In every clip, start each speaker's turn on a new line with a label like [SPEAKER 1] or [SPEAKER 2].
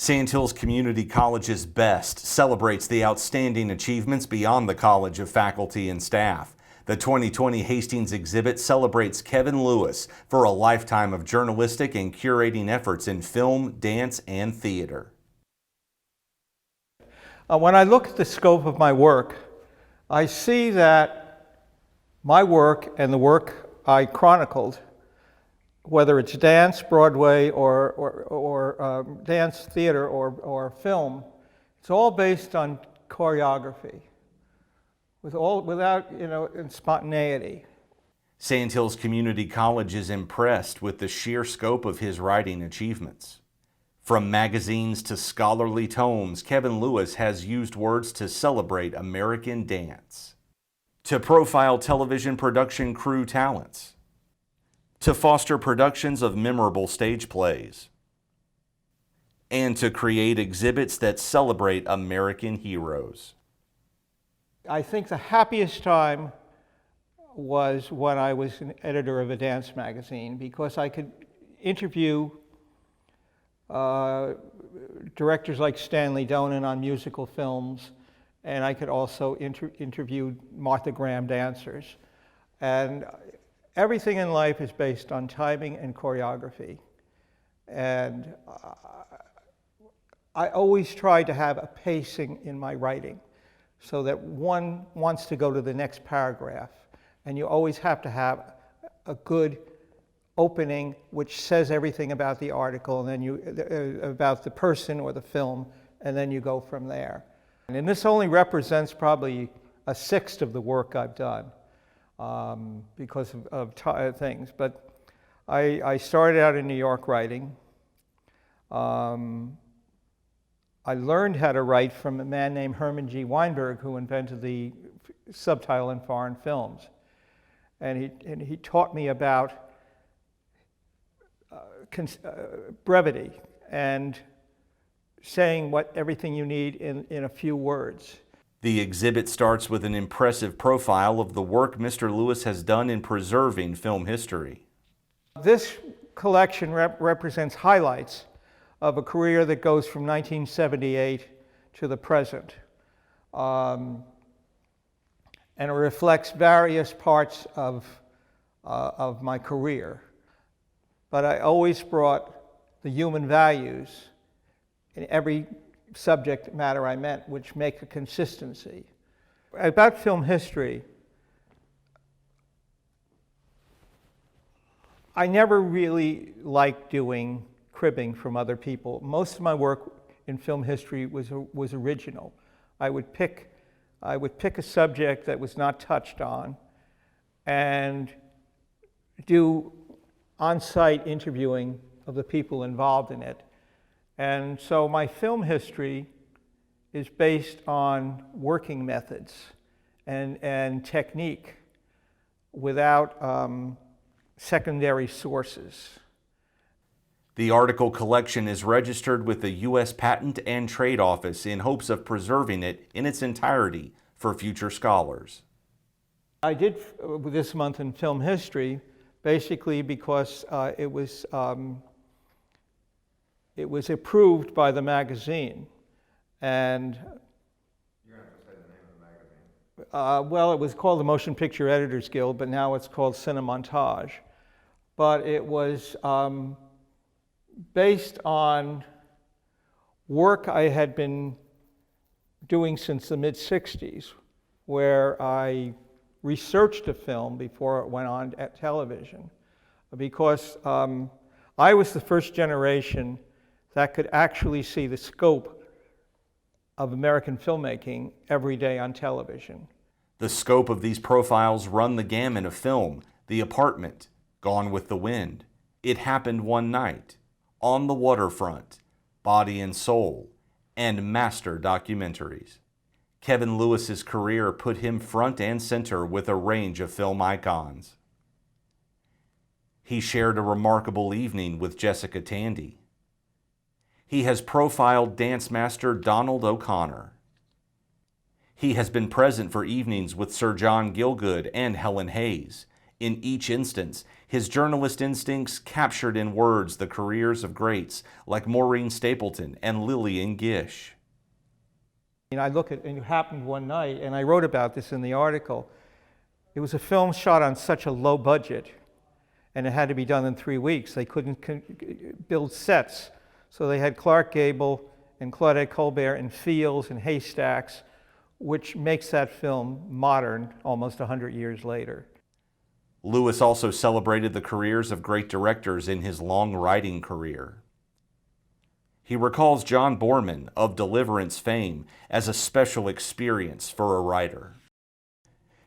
[SPEAKER 1] Sandhills Community College's Best celebrates the outstanding achievements beyond the college of faculty and staff. The 2020 Hastings Exhibit celebrates Kevin Lewis for a lifetime of journalistic and curating efforts in film, dance, and theater.
[SPEAKER 2] When I look at the scope of my work, I see that my work and the work I chronicled, whether it's dance, Broadway, or dance, theater, or film, it's all based on choreography, without spontaneity.
[SPEAKER 1] Sandhills Community College is impressed with the sheer scope of his writing achievements. From magazines to scholarly tomes, Kevin Lewis has used words to celebrate American dance, to profile television production crew talents, to foster productions of memorable stage plays, and to create exhibits that celebrate American heroes.
[SPEAKER 2] I think the happiest time was when I was an editor of a dance magazine, because I could interview directors like Stanley Donen on musical films, and I could also interview Martha Graham dancers. And everything in life is based on timing and choreography. And I always try to have a pacing in my writing so that one wants to go to the next paragraph. And you always have to have a good opening which says everything about the article, and then about the person or the film, and then you go from there. And this only represents probably a sixth of the work I've done. Because of things. But I started out in New York writing. I learned how to write from a man named Herman G. Weinberg, who invented the subtitle in foreign films. And he taught me about brevity and saying everything you need in a few words.
[SPEAKER 1] The exhibit starts with an impressive profile of the work Mr. Lewis has done in preserving film history.
[SPEAKER 2] This collection represents highlights of a career that goes from 1978 to the present. And it reflects various parts of my career. But I always brought the human values in every subject matter I meant, which make a consistency. About film history, I never really liked doing cribbing from other people. Most of my work in film history was original. I would pick a subject that was not touched on and do on-site interviewing of the people involved in it. And so my film history is based on working methods and technique without secondary sources.
[SPEAKER 1] The article collection is registered with the U.S. Patent and Trade Office in hopes of preserving it in its entirety for future scholars.
[SPEAKER 2] I did this month in film history basically because it was approved by the magazine, and
[SPEAKER 3] you're going to have to say the name of the magazine.
[SPEAKER 2] Well, it was called the Motion Picture Editors Guild, but now it's called Cinemontage. But it was based on work I had been doing since the mid-'60s, where I researched a film before it went on at television, because I was the first generation that could actually see the scope of American filmmaking every day on television.
[SPEAKER 1] The scope of these profiles run the gamut of film: The Apartment, Gone with the Wind, It Happened One Night, On the Waterfront, Body and Soul, and master documentaries. Kevin Lewis's career put him front and center with a range of film icons. He shared a remarkable evening with Jessica Tandy. He has profiled dance master Donald O'Connor. He has been present for evenings with Sir John Gielgud and Helen Hayes, In each instance, his journalist instincts captured in words the careers of greats like Maureen Stapleton and Lillian Gish.
[SPEAKER 2] And I look at, and it happened one night, and I wrote about this in the article. It was a film shot on such a low budget, and it had to be done in 3 weeks. They couldn't build sets, so they had Clark Gable and Claudette Colbert in fields and haystacks, which makes that film modern almost 100 years later.
[SPEAKER 1] Lewis also celebrated the careers of great directors in his long writing career. He recalls John Boorman of Deliverance fame as a special experience for a writer.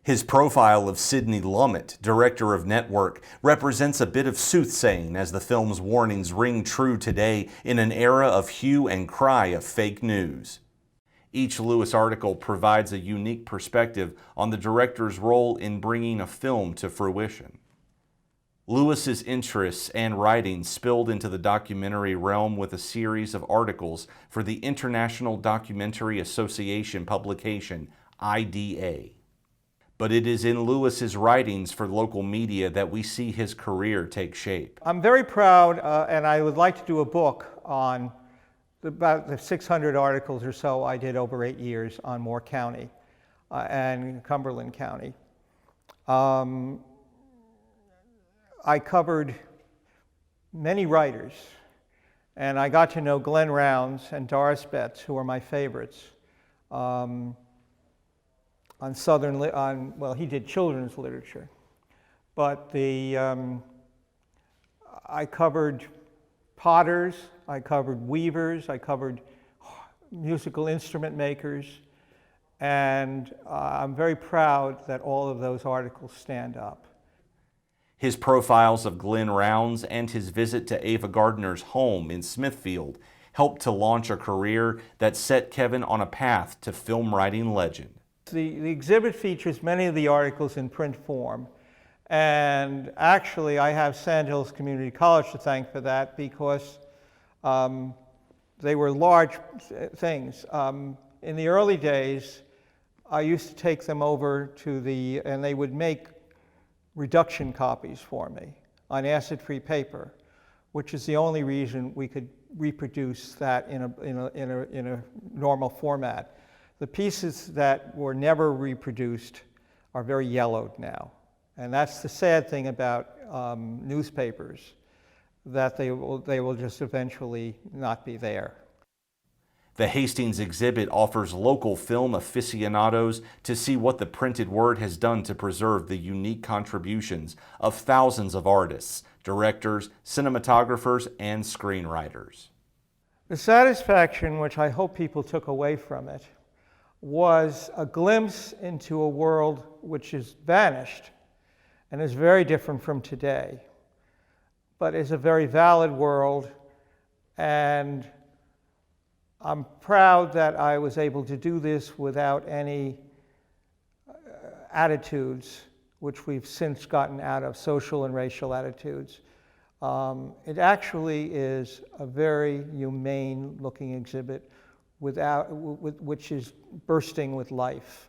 [SPEAKER 1] His profile of Sidney Lumet, director of Network, represents a bit of soothsaying as the film's warnings ring true today in an era of hue and cry of fake news. Each Lewis article provides a unique perspective on the director's role in bringing a film to fruition. Lewis's interests and writings spilled into the documentary realm with a series of articles for the International Documentary Association publication, IDA. But it is in Lewis's writings for local media that we see his career take shape.
[SPEAKER 2] I'm very proud, and I would like to do a book on about the 600 articles or so I did over 8 years on Moore County and Cumberland County. I covered many writers, and I got to know Glenn Rounds and Doris Betts, who are my favorites. Well, he did children's literature, but I covered potters, I covered weavers, I covered musical instrument makers, and I'm very proud that all of those articles stand up.
[SPEAKER 1] His profiles of Glenn Rounds and his visit to Ava Gardner's home in Smithfield helped to launch a career that set Kevin on a path to film writing legend.
[SPEAKER 2] The exhibit features many of the articles in print form, and actually I have Sandhills Community College to thank for that, because they were large things. In the early days, I used to take them over to and they would make reduction copies for me on acid-free paper, which is the only reason we could reproduce that in a normal format. The pieces that were never reproduced are very yellowed now, and that's the sad thing about newspapers, that they will just eventually not be there.
[SPEAKER 1] The Hastings Exhibit offers local film aficionados to see what the printed word has done to preserve the unique contributions of thousands of artists, directors, cinematographers, and screenwriters.
[SPEAKER 2] The satisfaction, which I hope people took away from it, was a glimpse into a world which has vanished and is very different from today, but is a very valid world, and I'm proud that I was able to do this without any attitudes which we've since gotten out of, social and racial attitudes. It actually is a very humane looking exhibit which is bursting with life.